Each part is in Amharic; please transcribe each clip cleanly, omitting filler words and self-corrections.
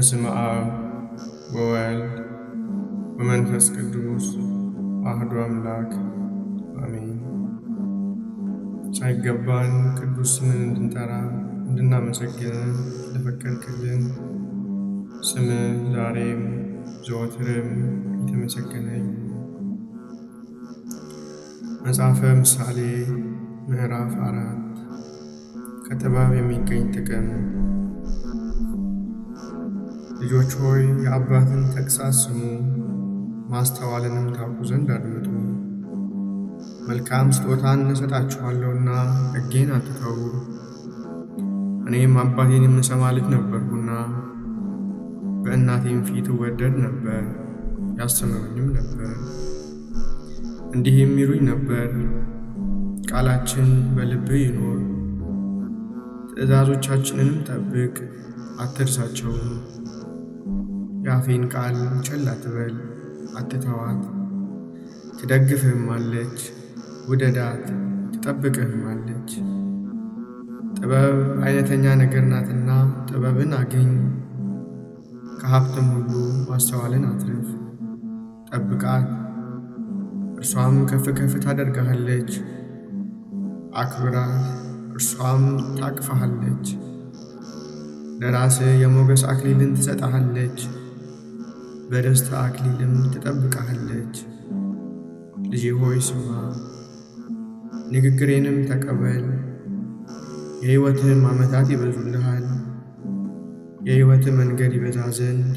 በስመ አብ ወወልድ ወመንፈስ ቅዱስ አሐዱ አምላክ አሜን። ሳይገባን ቅዱስ ስምን እንድንጠራ እንድናመሰግን ለፈቀድክልን ስምህ ዛሬም ዘወትርም የተመሰገነ ይሁን። መጽሐፈ ምሳሌ ምዕራፍ 4 ከጥበብ የሚገኝ ጥቅም። ልጆች ሆይ የአባትን ተግሣጽ ስሙ፣ ማስተዋልንም ታውቁ ዘንድ አድምጡ። መልካም ስጦታን እሰጣችኋለሁና ሕጌን አትተዉ። እኔም አባቴን የምሰማ ልጅ ነበርኩና በእናቴም ፊት እወደድ ነበር፣ ያስተምሩኝም ነበር። እንዲህም ይሉኝ ነበር፣ ቃላችን በልብህ ይኖር፣ ትእዛዞቻችንንም ጠብቅ፣ አትርሳቸውም። የአፌን ቃል ቸል አትበል፣ አትተዋት። ትደግፍህማለች፣ ውደዳት፣ ትጠብቅህማለች። ጥበብ አይነተኛ ነገር ናትና ጥበብን አግኝ። ከሀብትም ሁሉ ማስተዋልን አትርፍ። ጠብቃት፣ እርሷም ከፍ ከፍ ታደርግሃለች። አክብራት፣ እርሷም ታቅፍሃለች። ለራስህ የሞገስ አክሊልን ትሰጥሃለች፣ በደስታ አክሊልም ትጠብቅሃለች። ልጄ ሆይ ስማ፣ ንግግሬንም ተቀበል። የሕይወትህም ዓመታት ይበዙልሃል፣ የሕይወትህ መንገድ ይበዛ ዘንድ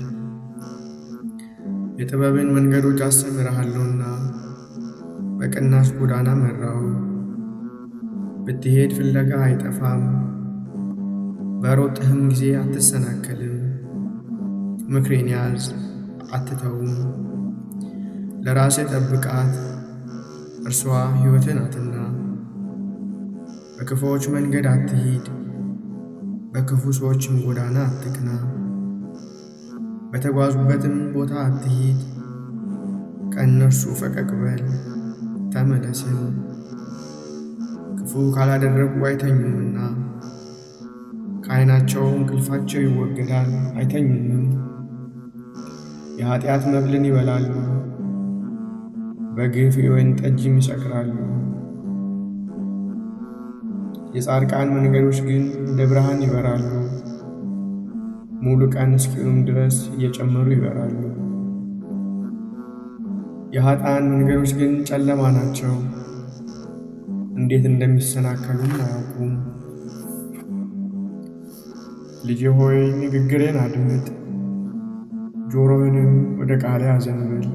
የጥበብን መንገዶች አስተምርሃለሁና በቀናች ጎዳና መራው። ብትሄድ ፍለጋ አይጠፋም፣ በሮጥህም ጊዜ አትሰናከልም። ምክሬን ያዝ አትተውም፣ ለራስህ ጠብቃት፣ እርሷ ሕይወትህ ናትና። በክፉዎች መንገድ አትሂድ፣ በክፉ ሰዎችም ጎዳና አትቅና። በተጓዙበትም ቦታ አትሂድ፣ ከእነርሱ ፈቀቅ በል ተመለስም። ክፉ ካላደረጉ አይተኙምና ከዓይናቸው እንቅልፋቸው ይወገዳል፣ አይተኙምም። የኃጢአት መብልን ይበላሉ፣ በግፍ የወይን ጠጅም ይሰክራሉ። የጻድቃን መንገዶች ግን እንደ ብርሃን ይበራሉ፣ ሙሉ ቀን እስኪሆኑም ድረስ እየጨመሩ ይበራሉ። የኃጥአን መንገዶች ግን ጨለማ ናቸው፣ እንዴት እንደሚሰናከሉም አያውቁም። ልጄ ሆይ ንግግሬን አድምጥ፣ ጆሮህንም ወደ ቃሌ አዘንብል።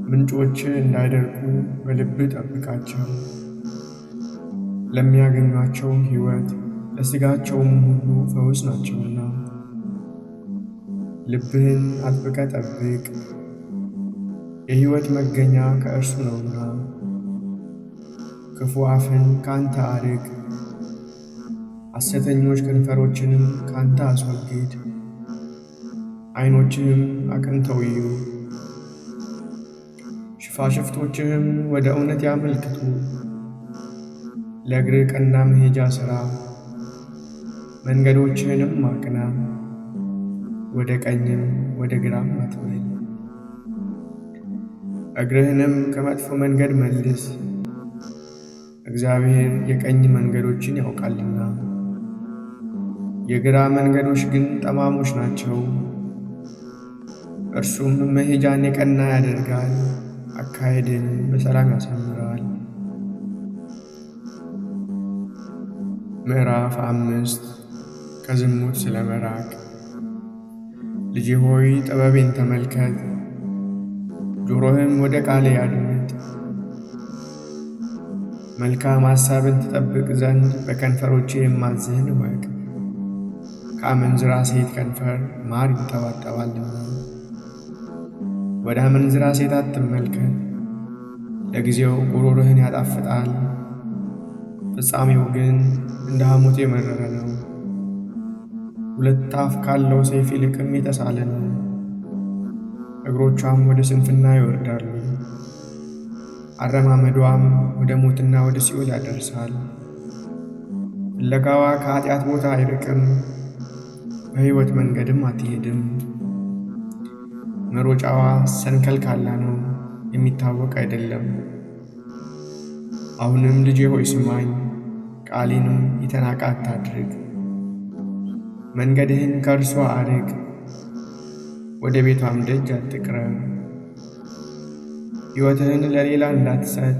ምንጮች እንዳይደርቁ በልብህ ጠብቃቸው። ለሚያገኟቸው ሕይወት ለሥጋቸውም ሁሉ ፈውስ ናቸውና። ልብህን አጥብቀህ ጠብቅ፣ የሕይወት መገኛ ከእርሱ ነውና። ክፉ አፍን ካንተ አርቅ፣ ሐሰተኞች ከንፈሮችንም ካንተ አስወግድ። ዓይኖችህም አቅንተው ይዩ፣ ሽፋሽፍቶችህም ወደ እውነት ያመልክቱ። ለእግርህ ቀና መሄጃ ሥራ፣ መንገዶችህንም አቅና። ወደ ቀኝም ወደ ግራም አትበል፣ እግርህንም ከመጥፎ መንገድ መልስ። እግዚአብሔር የቀኝ መንገዶችን ያውቃልና፣ የግራ መንገዶች ግን ጠማሞች ናቸው። እርሱም መሄጃን የቀና ያደርጋል፣ አካሄድን በሰላም ያሳምራል። ምዕራፍ 5 ከዝሙት ስለ መራቅ። ልጄ ሆይ ጥበቤን ተመልከት፣ ጆሮህም ወደ ቃሌ አድምጥ። መልካም ሐሳብን ትጠብቅ ዘንድ በከንፈሮቼ የማዝህን እወቅ። ከአመንዝራ ሴት ከንፈር ማር ይንጠባጠባልና። ወደ አመንዝራ ሴት አትመልከት፣ ለጊዜው ጉሮሮህን ያጣፍጣል፣ ፍጻሜው ግን እንደ ሐሞት የመረረ ነው። ሁለት አፍ ካለው ሰይፍ ይልቅም የተሳለ ነው፣ እግሮቿም ወደ ስንፍና ይወርዳሉ። አረማመዷም ወደ ሞትና ወደ ሲኦል ያደርሳል። ፍለጋዋ ከኃጢአት ቦታ አይርቅም፣ በሕይወት መንገድም አትሄድም። መሮጫዋ ሰንከልካላ ነው፣ የሚታወቅ አይደለም። አሁንም ልጄ ሆይ ስማኝ፣ ቃሌንም የተናቀ አታድርግ። መንገድህን ከእርሷ አርቅ፣ ወደ ቤቷም ደጅ አትቅረብ። ሕይወትህን ለሌላ እንዳትሰጥ፣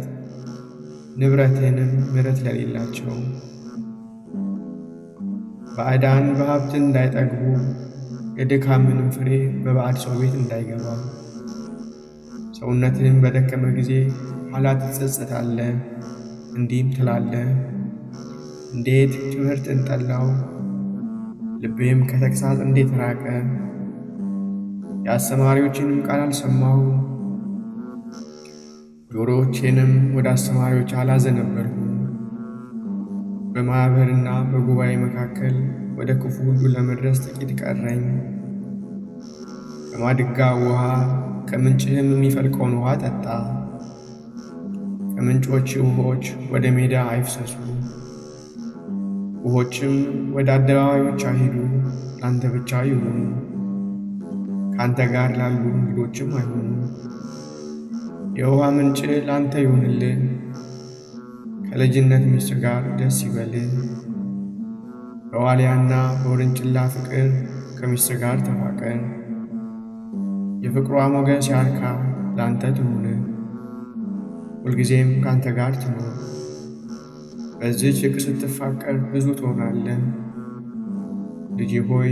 ንብረትህንም ምሕረት ለሌላቸው። ባዕዳን በሀብት እንዳይጠግቡ፣ የድካምንም ፍሬ በባዕድ ሰው ቤት እንዳይገባ። ሰውነትህም በደከመ ጊዜ ኋላ ትጸጸታለህ፣ እንዲህም ትላለህ፣ እንዴት ትምህርትን ጠላው! ልቤም ከተግሣጽ እንዴት ራቀ! የአስተማሪዎችንም ቃል አልሰማሁም፣ ጆሮዎቼንም ወደ አስተማሪዎች አላዘነበልሁም። በማኅበርና በጉባኤ መካከል ወደ ክፉ ሁሉ ለመድረስ ጥቂት ቀረኝ። ከማድጋ ውሃ ከምንጭህም የሚፈልቀውን ውሃ ጠጣ። ከምንጮች ውኆች ወደ ሜዳ አይፍሰሱ፣ ውኆችም ወደ አደባባዮች አይሂዱ። ለአንተ ብቻ ይሁኑ፣ ከአንተ ጋር ላሉ እንግዶችም አይሁኑ። የውሃ ምንጭ ለአንተ ይሁንልህ፣ ከልጅነት ሚስት ጋር ደስ ይበልህ። በዋልያና በውርንጭላ ፍቅር ከሚስት ጋር ተፋቀር። የፍቅሯ ሞገስ ያርካ፣ ለአንተ ትሁን፣ ሁልጊዜም ከአንተ ጋር ትኑር። በዚህች ፍቅር ስትፋቀር ብዙ ትሆናለህ። ልጄ ሆይ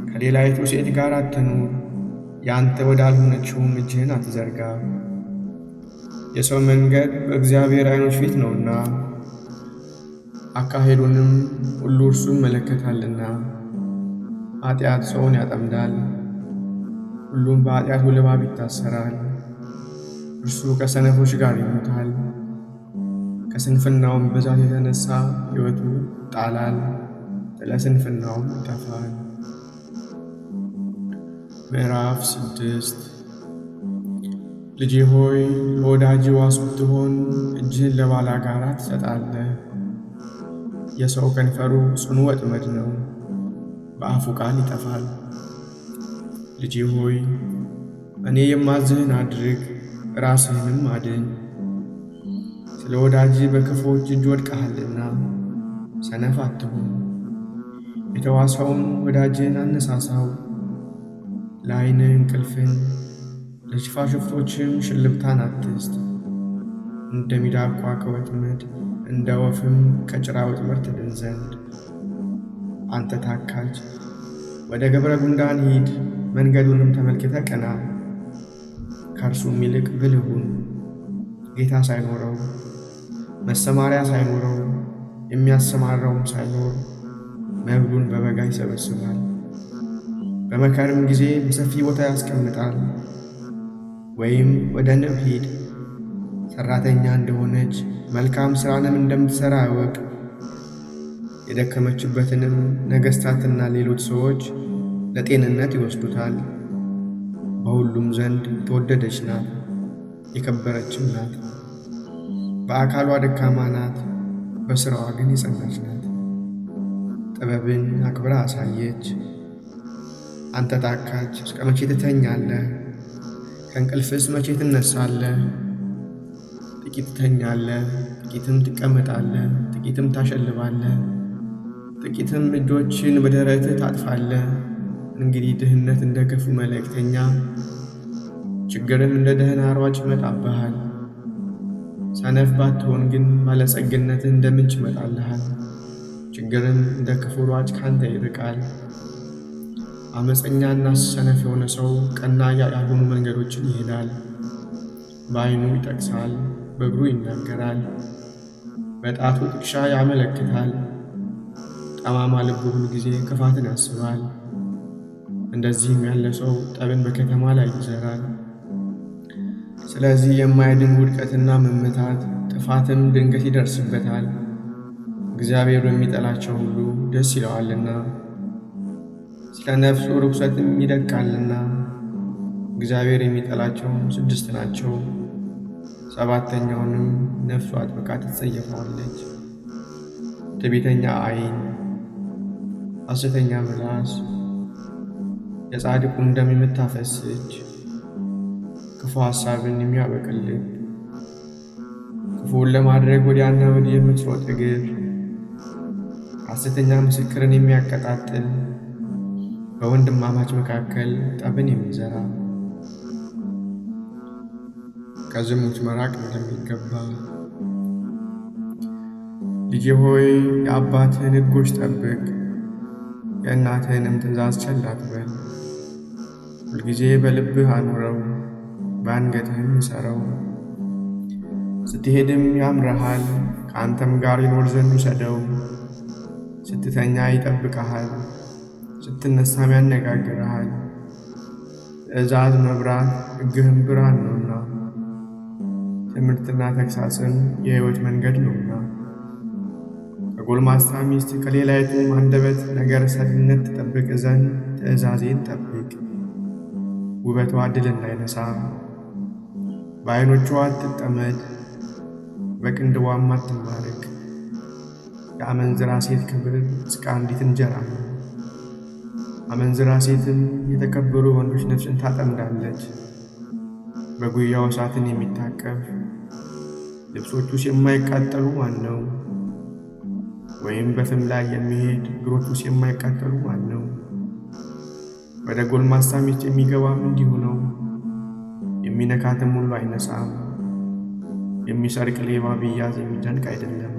ከሌላይቱ ሴት ጋር አትኑር፣ የአንተ ወዳልሆነችውም እጅህን አትዘርጋ። የሰው መንገድ በእግዚአብሔር ዓይኖች ፊት ነውና አካሄዱንም ሁሉ እርሱ ይመለከታልና። ኃጢአት ሰውን ያጠምዳል፣ ሁሉም በኃጢአቱ ልባብ ይታሰራል። እርሱ ከሰነፎች ጋር ይሞታል፣ ከስንፍናውም ብዛት የተነሣ ሕይወቱ ይጣላል፣ ስለ ስንፍናውም ይጠፋል። ምዕራፍ 6 ልጄ ሆይ ለወዳጅ ዋስ ብትሆን እጅህን ለባላጋራ ትሰጣለህ። የሰው ከንፈሩ ጽኑ ወጥመድ ነው፣ በአፉ ቃል ይጠፋል። ልጄ ሆይ እኔ የማዝህን አድርግ፣ ራስህንም አድን። ስለ ወዳጅ በክፉዎች እጅ ወድቀሃልና ሰነፍ አትሁን። የተዋሰውን ወዳጅህን አነሳሳው፣ ለዓይንህ እንቅልፍን ለሽፋሽፍቶችም ሽልብታን አትስጥ። እንደ ሚዳቋ ከወጥመድ እንደ ወፍም ከጭራ ወጥመድ ትድን ዘንድ። አንተ ታካች ወደ ገብረ ጉንዳን ሂድ፣ መንገዱንም ተመልክተ ቅና። ከእርሱም ይልቅ ብልህ ሁን። ጌታ ሳይኖረው መሰማሪያ ሳይኖረው የሚያሰማራውም ሳይኖር መብሉን በበጋ ይሰበስባል፣ በመከርም ጊዜ በሰፊ ቦታ ያስቀምጣል። ወይም ወደ ንብ ሂድ፣ ሠራተኛ እንደሆነች መልካም ሥራንም እንደምትሠራ እወቅ። የደከመችበትንም ነገሥታትና ሌሎች ሰዎች ለጤንነት ይወስዱታል። በሁሉም ዘንድ የተወደደች ናት፣ የከበረችም ናት። በአካሏ ደካማ ናት፣ በሥራዋ ግን የጸናች ናት። ጥበብን አክብራ አሳየች። አንተ ታካች እስከ መቼ ትተኛለህ? ከእንቅልፍስ መቼ ትነሳለህ? ጥቂት ትተኛለህ፣ ጥቂትም ትቀመጣለህ፣ ጥቂትም ታሸልባለህ፣ ጥቂትም እጆችን በደረትህ ታጥፋለህ። እንግዲህ ድህነት እንደ ክፉ መልእክተኛ፣ ችግርም እንደ ደህና ሯጭ ይመጣብሃል። ሰነፍ ባትሆን ግን ባለጸግነትህ እንደ ምንጭ ይመጣልሃል። ችግርም እንደ ክፉ ሯጭ ካንተ ይርቃል። አመፀኛና ሰነፍ የሆነ ሰው ቀና ያልሆኑ መንገዶችን ይሄዳል። በዓይኑ ይጠቅሳል፣ በእግሩ ይናገራል፣ በጣቱ ጥቅሻ ያመለክታል። ጠማማ ልቡ ሁሉ ጊዜ ክፋትን ያስባል። እንደዚህም ያለ ሰው ጠብን በከተማ ላይ ይዘራል። ስለዚህ የማይድን ውድቀትና መመታት ጥፋትም ድንገት ይደርስበታል። እግዚአብሔር በሚጠላቸው ሁሉ ደስ ይለዋልና ስለ ነፍሱ ርኩሰትም ይደቃልና። እግዚአብሔር የሚጠላቸው 6 ናቸው፣ 7ተኛውንም ነፍሱ አጥብቃ ትጸየፈዋለች። ትዕቢተኛ ዓይን፣ ሐሰተኛ ምላስ፣ የጻድቁን ደም የምታፈስ እጅ፣ ክፉ ሐሳብን የሚያበቅል ልብ፣ ክፉውን ለማድረግ ወዲያና ወዲህ የምትሮጥ እግር፣ ሐሰተኛ ምስክርን የሚያቀጣጥል፣ በወንድማማች መካከል ጠብን የሚዘራ፣ ከዝሙት መራቅ እንደሚገባ። ልጄ ሆይ የአባትህን ሕጎች ጠብቅ፣ የእናትህንም ትእዛዝ ቸል አትበል። ሁልጊዜ በልብህ አኑረው፣ በአንገትህም እሰረው። ስትሄድም ያምረሃል፣ ከአንተም ጋር ይኖር ዘንድ ውሰደው። ስትተኛ ይጠብቅሃል፣ ስትነሳም ያነጋግርሃል። ትእዛዝ መብራት ሕግህም ብርሃን ነውና፣ ትምህርትና ተግሣጽም የሕይወት መንገድ ነውና። ከጎልማሳ ሚስት ከሌላይቱም አንደበት ነገር ሰሪነት ትጠብቅ ዘንድ ትእዛዜን ጠብቅ። ውበቷ ድል እንዳይነሣ፣ በዓይኖቿ አትጠመድ፣ በቅንድቧም አትማረክ። የአመንዝራ ሴት ክብር እስከ አንዲት እንጀራ ነው። አመንዝራ ሴትም የተከበሩ ወንዶች ነፍስን ታጠምዳለች። በጉያው እሳትን የሚታቀፍ ልብሶቹስ የማይቃጠሉ ማን ነው? ወይም በፍም ላይ የሚሄድ እግሮቹስ የማይቃጠሉ ማን ነው? ወደ ጎልማሳ ሚስት የሚገባም እንዲሁ ነው። የሚነካትም ሁሉ አይነጻም። የሚሰርቅ ሌባ ቢያዝ የሚደንቅ አይደለም።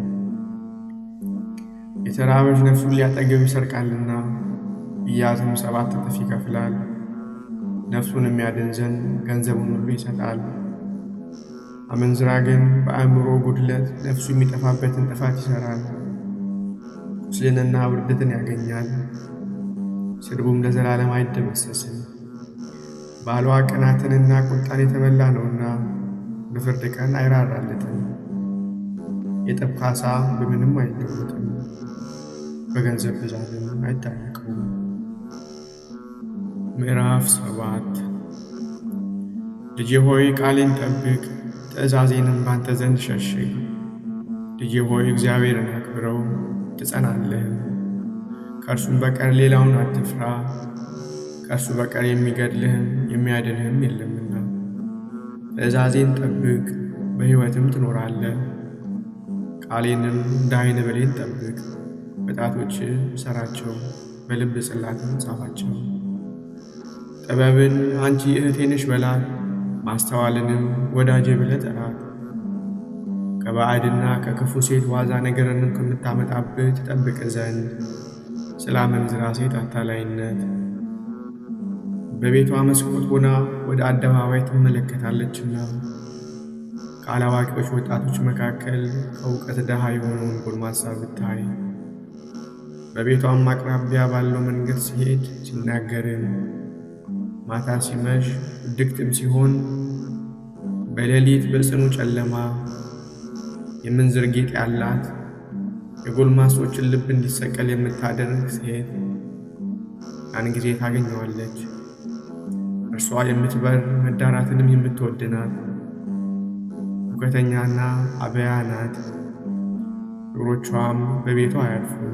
የተራበች ነፍሱን ሊያጠግብ ይሰርቃልና ቢያዝም 7 እጥፍ ይከፍላል። ነፍሱን የሚያድን ዘንድ ገንዘቡን ሁሉ ይሰጣል። አመንዝራ ግን በአእምሮ ጉድለት ነፍሱ የሚጠፋበትን ጥፋት ይሠራል። ቁስልንና ውርደትን ያገኛል፣ ስድቡም ለዘላለም አይደመሰስም። ባሏ ቅናትንና ቁጣን የተመላ ነውና በፍርድ ቀን አይራራለትም። የጠብ ካሳ በምንም አይለወጥም፣ በገንዘብ ብዛትም አይታረቀውም። ምዕራፍ 7 ልጄ ሆይ ቃሌን ጠብቅ፣ ትእዛዜንም ባንተ ዘንድ ሸሽግ። ልጄ ሆይ እግዚአብሔርን አክብረው ትጸናለህም። ከእርሱም በቀር ሌላውን አትፍራ፣ ከእርሱ በቀር የሚገድልህም የሚያድንህም የለምና። ትእዛዜን ጠብቅ በሕይወትም ትኖራለህ። ቃሌንም እንደ ዓይን ብሌን ጠብቅ። በጣቶችህ እሰራቸው፣ በልብ ጽላትም ጻፋቸው። ጥበብን አንቺ እህቴ ነሽ በላት፣ ማስተዋልንም ወዳጄ ብለህ ጥራት። ከባዕድና ከክፉ ሴት ዋዛ ነገርንም ከምታመጣብህ ትጠብቅ ዘንድ ስለ አመንዝራ ሴት አታላይነት። በቤቷ መስኮት ሆና ወደ አደባባይ ትመለከታለችና ከአላዋቂዎች ወጣቶች መካከል ከእውቀት ድሃ የሆነውን ጎልማሳ ብታይ፣ በቤቷም አቅራቢያ ባለው መንገድ ሲሄድ ሲናገርም፣ ማታ ሲመሽ ውድቅትም ሲሆን፣ በሌሊት በጽኑ ጨለማ የምንዝር ጌጥ ያላት የጎልማሶችን ልብ እንዲሰቀል የምታደርግ ሴት ያን ጊዜ ታገኘዋለች። እርሷ የምትበር መዳራትንም የምትወድ ናት። ሁከተኛና አበያ ናት፣ እግሮቿም በቤቷ አያልፉም።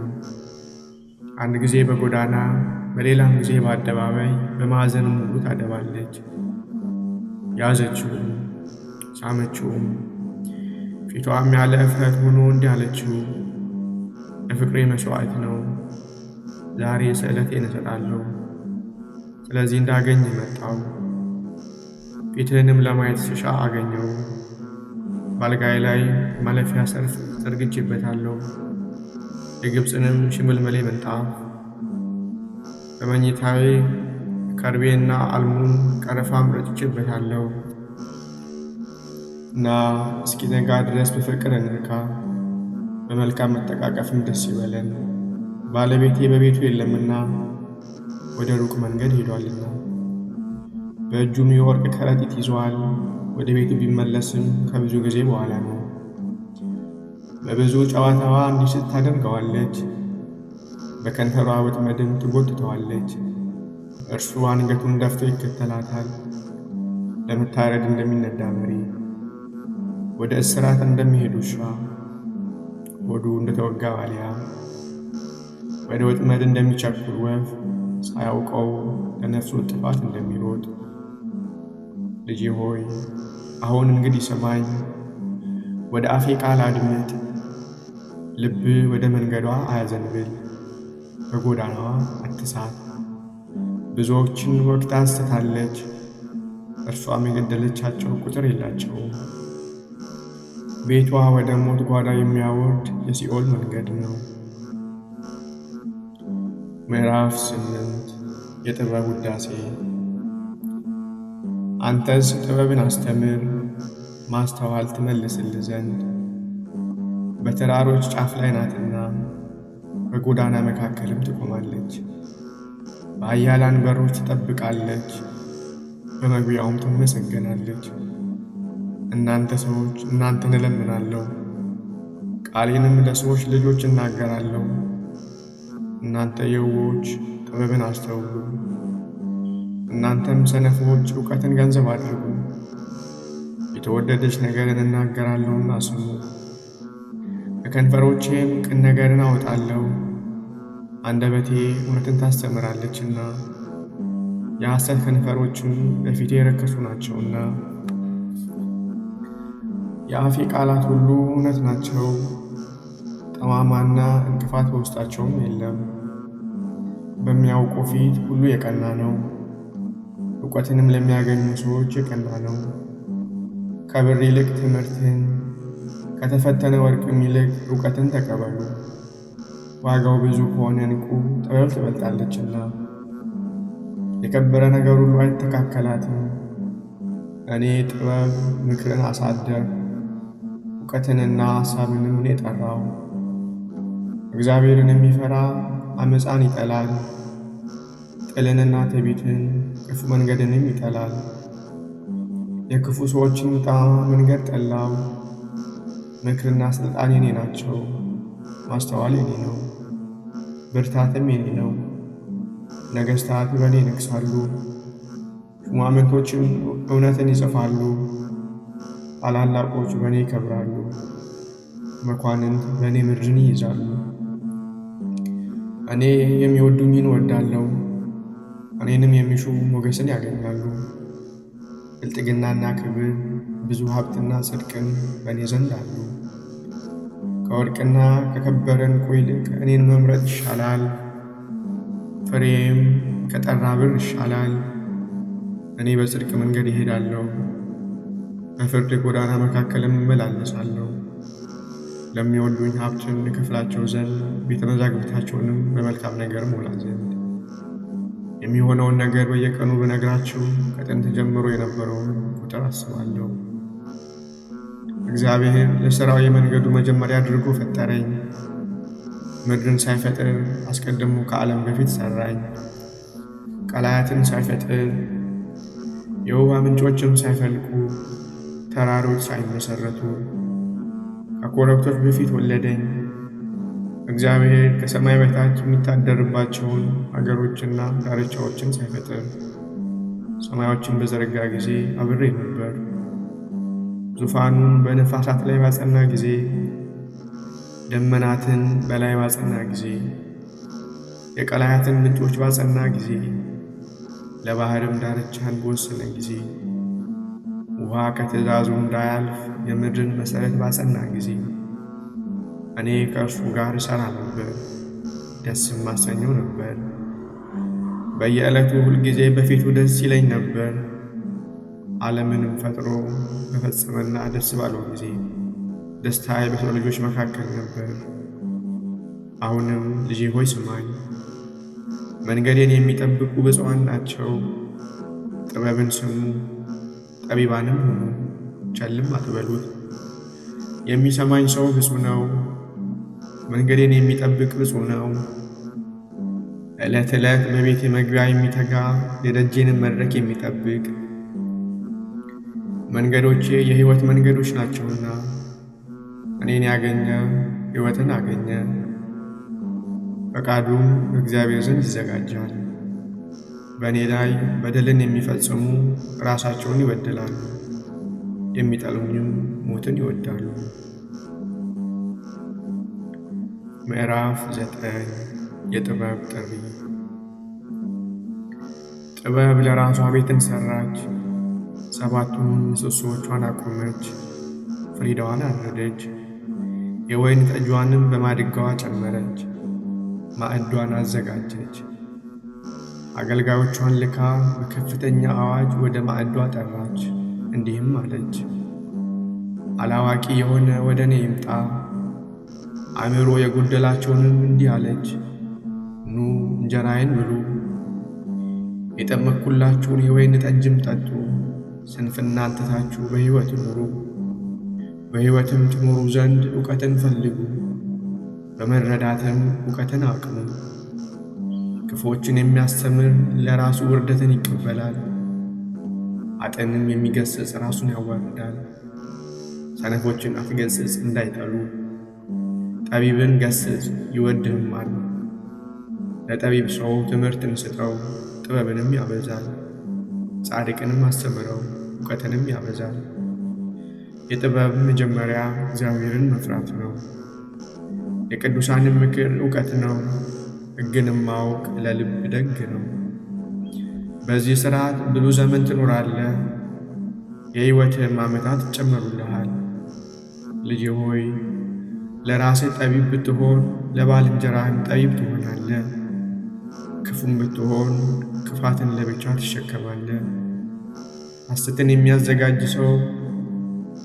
አንድ ጊዜ በጎዳና በሌላም ጊዜ በአደባባይ በማዕዘንም ሁሉ ታደባለች። ያዘችውም ሳመችውም፣ ፊቷም ያለ እፍረት ሆኖ እንዲህ አለችው፣ ለፍቅሬ መሥዋዕት ነው፣ ዛሬ ስእለቴን እሰጣለሁ። ስለዚህ እንዳገኝ መጣው፣ ፊትህንም ለማየት ስሻ አገኘው። ባልጋዬ ላይ ማለፊያ ሰርፍ ዘርግቼበታለሁ፣ የግብፅንም ሽምልመሌ ምንጣፍ። በመኝታዬ ከርቤና አልሙን ቀረፋም ረጭቼበታለሁ። እና እስኪነጋ ድረስ በፍቅር እንርካ፣ በመልካም መጠቃቀፍም ደስ ይበለን። ባለቤቴ በቤቱ የለምና ወደ ሩቅ መንገድ ሄዷልና፣ በእጁም የወርቅ ከረጢት ይዟል። ወደ ቤቱ ቢመለስም ከብዙ ጊዜ በኋላ ነው። በብዙ ጨዋታዋ እንዲስት ታደርገዋለች፣ በከንፈሯ ወጥመድም ትጎትተዋለች። እርሱ አንገቱን ደፍቶ ይከተላታል፣ ለመታረድ እንደሚነዳ በሬ፣ ወደ እስራት እንደሚሄድ ውሻ፣ ሆዱ እንደተወጋ ዋልያ፣ ወደ ወጥመድ እንደሚቸኩል ወፍ፣ ሳያውቀው ለነፍሱ ጥፋት እንደሚሮጥ። ልጄ ሆይ አሁን እንግዲህ ስማኝ፣ ወደ አፌ ቃል አድምጥ። ልብ ወደ መንገዷ አያዘንብል፣ በጎዳናዋ አትሳት። ብዙዎችን ወግታ አስታለች፣ እርሷም የገደለቻቸው ቁጥር የላቸውም። ቤቷ ወደ ሞት ጓዳ የሚያወርድ የሲኦል መንገድ ነው። ምዕራፍ 8 የጥበብ ውዳሴ። አንተስ ጥበብን አስተምር፣ ማስተዋል ትመልስልህ ዘንድ። በተራሮች ጫፍ ላይ ናትና በጎዳና መካከልም ትቆማለች። በኃያላን በሮች ትጠብቃለች፣ በመግቢያውም ትመሰገናለች። እናንተ ሰዎች እናንተን እለምናለሁ፣ ቃሌንም ለሰዎች ልጆች እናገራለሁ። እናንተ የዋሆች ጥበብን አስተውሉ፣ እናንተም ሰነፎች ዕውቀትን ገንዘብ አድርጉ። የተወደደች ነገርን እናገራለሁና ስሙ። ከከንፈሮቼም ቅን ነገርን አወጣለሁ። አንደበቴ እውነትን ታስተምራለችና የሐሰት ከንፈሮችም በፊቴ የረከሱ ናቸውና። የአፌ ቃላት ሁሉ እውነት ናቸው፣ ጠማማና እንቅፋት በውስጣቸውም የለም። በሚያውቁ ፊት ሁሉ የቀና ነው፣ ዕውቀትንም ለሚያገኙ ሰዎች የቀና ነው። ከብር ይልቅ ትምህርትን፣ ከተፈተነ ወርቅም ይልቅ ዕውቀትን ተቀበሉ። ዋጋው ብዙ ከሆነ ዕንቁ ጥበብ ትበልጣለችና፣ የከበረ ነገር ሁሉ አይተካከላትም። እኔ ጥበብ ምክርን አሳደር፣ ዕውቀትንና ሐሳብንም እኔ ጠራው። እግዚአብሔርን የሚፈራ ዓመፃን ይጠላል፣ ጥልንና ትዕቢትን ክፉ መንገድንም ይጠላል። የክፉ ሰዎችን ጠማማ መንገድ ጠላው። ምክርና ሥልጣን የኔ ናቸው፣ ማስተዋል የኔ ነው፣ ብርታትም የኔ ነው። ነገሥታት በእኔ ይነግሣሉ፣ ሹማምንቶችም እውነትን ይጽፋሉ። ታላላቆች በእኔ ይከብራሉ፣ መኳንንት በእኔ ምድርን ይይዛሉ። እኔ የሚወዱኝን እወዳለሁ፣ እኔንም የሚሹ ሞገስን ያገኛሉ። ብልጥግናና ክብር፣ ብዙ ሀብትና ጽድቅን በእኔ ዘንድ አሉ። ከወርቅና ከከበረ ዕንቁ ይልቅ እኔን መምረጥ ይሻላል፣ ፍሬም ከጠራ ብር ይሻላል። እኔ በጽድቅ መንገድ እሄዳለሁ፣ በፍርድ ጎዳና መካከልም እመላለሳለሁ። ለሚወዱኝ ሀብትን እከፍላቸው ዘንድ ቤተ መዛግብታቸውንም በመልካም ነገር ሞላ ዘንድ። የሚሆነውን ነገር በየቀኑ ብነግራችሁ ከጥንት ጀምሮ የነበረውን ቁጥር አስባለሁ። እግዚአብሔር ለሥራው የመንገዱ መጀመሪያ አድርጎ ፈጠረኝ። ምድርን ሳይፈጥር አስቀድሞ ከዓለም በፊት ሠራኝ። ቀላያትን ሳይፈጥር የውሃ ምንጮችም ሳይፈልቁ ተራሮች ሳይመሠረቱ ከኮረብቶች በፊት ወለደኝ። እግዚአብሔር ከሰማይ በታች የሚታደርባቸውን አገሮችና ዳርቻዎችን ሳይፈጥር ሰማዮችን በዘረጋ ጊዜ አብሬ ነበር። ዙፋኑን በነፋሳት ላይ ባጸና ጊዜ፣ ደመናትን በላይ ባጸና ጊዜ፣ የቀላያትን ምንጮች ባጸና ጊዜ፣ ለባሕርም ዳርቻን በወሰነ ጊዜ፣ ውሃ ከትእዛዙ እንዳያልፍ የምድርን መሠረት ባጸና ጊዜ፣ እኔ ከእርሱ ጋር እሠራ ነበር፣ ደስም ማሰኘው ነበር። በየዕለቱ ሁልጊዜ በፊቱ ደስ ይለኝ ነበር። ዓለምንም ፈጥሮ በፈጸመና ደስ ባለው ጊዜ ደስታዬ በሰው ልጆች መካከል ነበር። አሁንም ልጄ ሆይ ስማኝ፣ መንገዴን የሚጠብቁ ብፁዓን ናቸው። ጥበብን ስሙ፣ ጠቢባንም ሁኑ፣ ቸልም አትበሉት። የሚሰማኝ ሰው ብፁዕ ነው፣ መንገዴን የሚጠብቅ ብፁዕ ነው። ዕለት ዕለት በቤቴ መግቢያ የሚተጋ የደጄንም መድረክ የሚጠብቅ። መንገዶቼ የሕይወት መንገዶች ናቸውና እኔን ያገኘ ሕይወትን አገኘ። ፈቃዱም በእግዚአብሔር ዘንድ ይዘጋጃል። በእኔ ላይ በደልን የሚፈጽሙ ራሳቸውን ይበድላሉ፣ የሚጠሉኝም ሞትን ይወዳሉ። ምዕራፍ 9 የጥበብ ጥሪ። ጥበብ ለራሷ ቤትን ሠራች፣ 7ቱን ምሰሶቿን አቆመች፣ ፍሪዳዋን አረደች፣ የወይን ጠጇንም በማድጋዋ ጨመረች፣ ማዕዷን አዘጋጀች። አገልጋዮቿን ልካ በከፍተኛ አዋጅ ወደ ማዕዷ ጠራች፣ እንዲህም አለች፦ አላዋቂ የሆነ ወደ እኔ ይምጣ። አእምሮ የጎደላቸውንም እንዲህ አለች፦ ኑ እንጀራዬን ብሉ፣ የጠመቅሁላችሁን የወይን ጠጅም ጠጡ። ስንፍናን ትታችሁ በሕይወት ኑሩ። በሕይወትም ትኖሩ ዘንድ ዕውቀትን ፈልጉ፣ በመረዳትም ዕውቀትን አቅኑ። ክፉዎችን የሚያስተምር ለራሱ ውርደትን ይቀበላል፣ ኃጥእንም የሚገሥጽ ራሱን ያዋርዳል። ሰነፎችን አትገሥጽ እንዳይጠሉ፣ ጠቢብን ገሥጽ ይወድህማል። ለጠቢብ ሰው ትምህርትን ስጠው፣ ጥበብንም ያበዛል። ጻድቅንም አስተምረው፣ ዕውቀትንም ያበዛል። የጥበብ መጀመሪያ እግዚአብሔርን መፍራት ነው፣ የቅዱሳንም ምክር ዕውቀት ነው። ሕግንም ማወቅ ለልብ ደግ ነው። በዚህ ሥርዓት ብዙ ዘመን ትኖራለህ፣ የሕይወትህም ዓመታት ይጨመሩልሃል። ልጄ ሆይ ለራስህ ጠቢብ ብትሆን ለባልንጀራህም ጠቢብ ትሆናለህ። ክፉም ብትሆን ክፋትን ለብቻ ትሸከማለህ። ሐሰትን የሚያዘጋጅ ሰው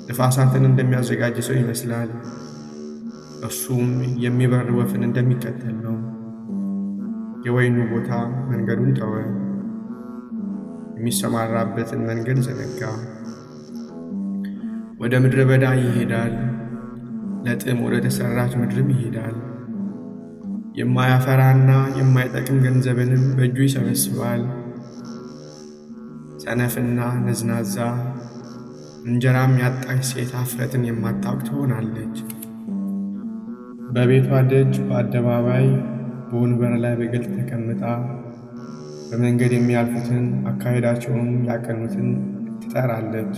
ነፋሳትን እንደሚያዘጋጅ ሰው ይመስላል። እርሱም የሚበር ወፍን እንደሚከተል ነው። የወይኑ ቦታ መንገዱን ተወ፣ የሚሰማራበትን መንገድ ዘነጋ። ወደ ምድረ በዳ ይሄዳል፣ ለጥም ወደ ተሠራች ምድርም ይሄዳል። የማያፈራና የማይጠቅም ገንዘብንም በእጁ ይሰበስባል። ሰነፍና ነዝናዛ እንጀራም ያጣች ሴት ኀፍረትን የማታውቅ ትሆናለች። በቤቷ ደጅ በአደባባይ በወንበር ላይ በግልጥ ተቀምጣ በመንገድ የሚያልፉትን አካሄዳቸውን ያቀኑትን ትጠራለች።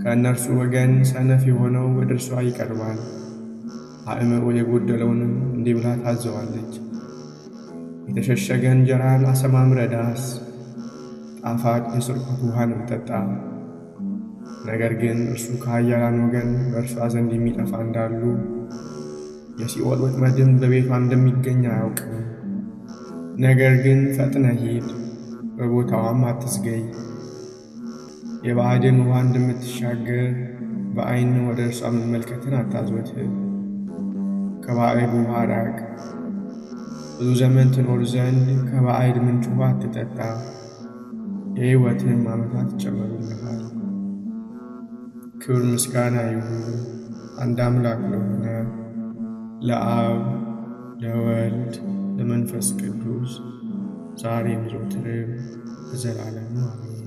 ከእነርሱ ወገን ሰነፍ የሆነው ወደ እርሷ ይቀርባል። አእምሮ የጎደለውንም እንዲህ ብላ ታዘዋለች፦ የተሸሸገ እንጀራን አሰማምረህ ዳስ፣ ጣፋጭ የስርቆት ውሃንም ጠጣ። ነገር ግን እርሱ ከኃያላን ወገን በእርሷ ዘንድ የሚጠፋ እንዳሉ የሲኦል ወጥመድም በቤቷ እንደሚገኝ አያውቅም። ነገር ግን ፈጥነህ ሂድ፣ በቦታዋም አትስገይ። የባዕድን ውሃ እንደምትሻገር በዓይን ወደ እርሷ መመልከትን አታዘወትር። ከባዕድ ውሃ ራቅ። ብዙ ዘመን ትኖር ዘንድ ከባዕድ ምንጭ ውሃ አትጠጣ፣ የሕይወትህም ዓመታት ይጨመሩልሃል። ክብር ምስጋና ይሁን አንድ አምላክ ለሆነ ለአብ ለወልድ ለመንፈስ ቅዱስ ዛሬም ዘወትርም ለዘላለሙ አሜን።